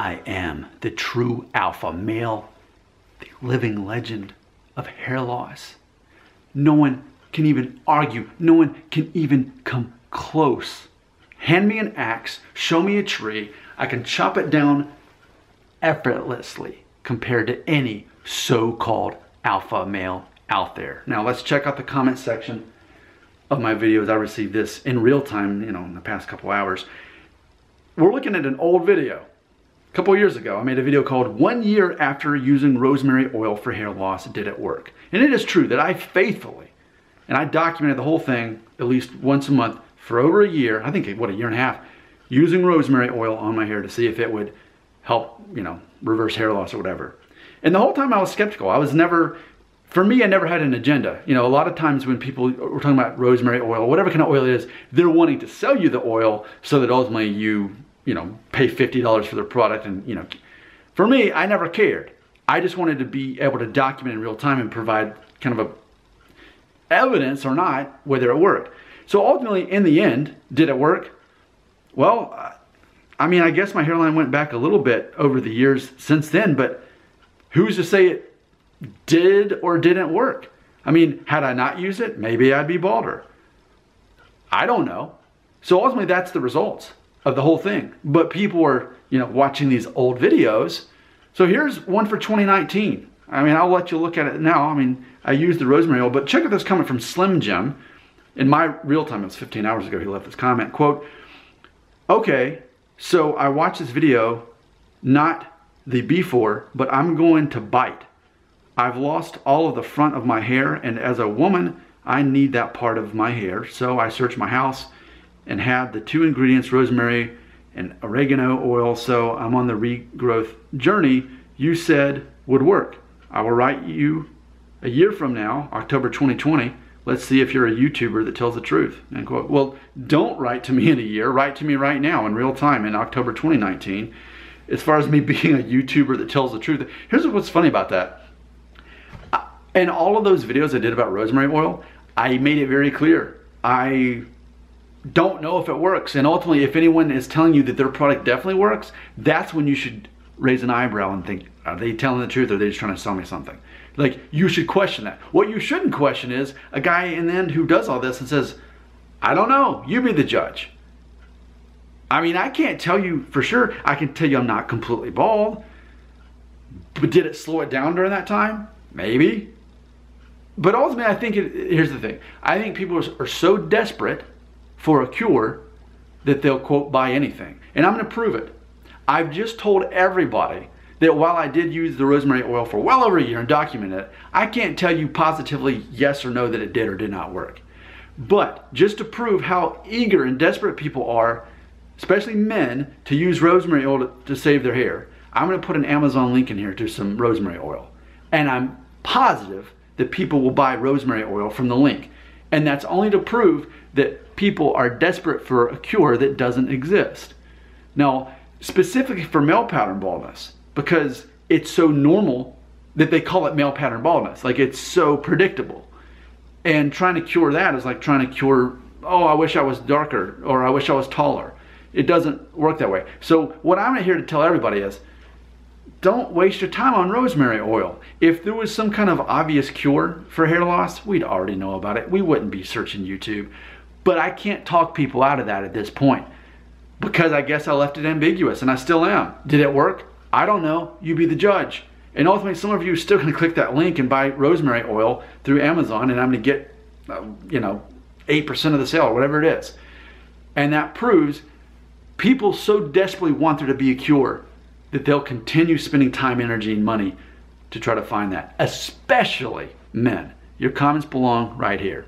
I am the true alpha male, the living legend of hair loss. No one can even argue. No one can even come close. Hand me an axe, show me a tree, I can chop it down effortlessly compared to any so-called alpha male out there. Now let's check out the comment section of my videos. I received this in real time, in the past couple hours. We're looking at an old video. A couple years ago, I made a video called 1 year after using rosemary oil for hair loss, did it work? And it is true that I faithfully, and I documented the whole thing at least once a month for over a year, I think, a year and a half, using rosemary oil on my hair to see if it would help, reverse hair loss or whatever. And the whole time I was skeptical. For me, I never had an agenda. A lot of times when people were talking about rosemary oil, whatever kind of oil it is, they're wanting to sell you the oil so that ultimately you pay $50 for their product. And, for me, I never cared. I just wanted to be able to document in real time and provide kind of evidence or not whether it worked. So ultimately, in the end, did it work? Well, I guess my hairline went back a little bit over the years since then, but who's to say it did or didn't work? Had I not used it, maybe I'd be balder. I don't know. So ultimately, that's the results of the whole thing. But people are, watching these old videos. So here's one for 2019. I'll let you look at it now. I used the rosemary oil, but check out this comment from Slim Jim. In my real time, it was 15 hours ago, he left this comment, quote, "Okay, so I watched this video, not the before, but I'm going to bite. I've lost all of the front of my hair, and as a woman, I need that part of my hair. So I searched my house and had the 2 ingredients, rosemary and oregano oil. So I'm on the regrowth journey you said would work. I will write you a year from now, October 2020. Let's see if you're a YouTuber that tells the truth." End quote. Well, don't write to me in a year. Write to me right now in real time in October 2019. As far as me being a YouTuber that tells the truth, here's what's funny about that. In all of those videos I did about rosemary oil, I made it very clear. I don't know if it works. And ultimately, if anyone is telling you that their product definitely works, that's when you should raise an eyebrow and think, are they telling the truth or are they just trying to sell me something? Like, you should question that. What you shouldn't question is a guy in the end who does all this and says, I don't know, you be the judge. I can't tell you for sure. I can tell you I'm not completely bald. But did it slow it down during that time? Maybe. But ultimately, I think, here's the thing. I think people are so desperate for a cure that they'll, quote, buy anything. And I'm going to prove it. I've just told everybody that while I did use the rosemary oil for well over a year and documented it, I can't tell you positively yes or no that it did or did not work. But just to prove how eager and desperate people are, especially men, to use rosemary oil to save their hair, I'm going to put an Amazon link in here to some rosemary oil. And I'm positive that people will buy rosemary oil from the link. And that's only to prove that people are desperate for a cure that doesn't exist. Now, specifically for male pattern baldness, because it's so normal that they call it male pattern baldness. Like, it's so predictable. And trying to cure that is like trying to cure, oh, I wish I was darker or I wish I was taller. It doesn't work that way. So what I'm here to tell everybody is, don't waste your time on rosemary oil. If there was some kind of obvious cure for hair loss, we'd already know about it. We wouldn't be searching YouTube. But I can't talk people out of that at this point because I guess I left it ambiguous, and I still am. Did it work? I don't know. You be the judge. And ultimately, some of you are still going to click that link and buy rosemary oil through Amazon, and I'm going to get, 8% of the sale or whatever it is. And that proves people so desperately want there to be a cure that they'll continue spending time, energy, and money to try to find that, especially men. Your comments belong right here.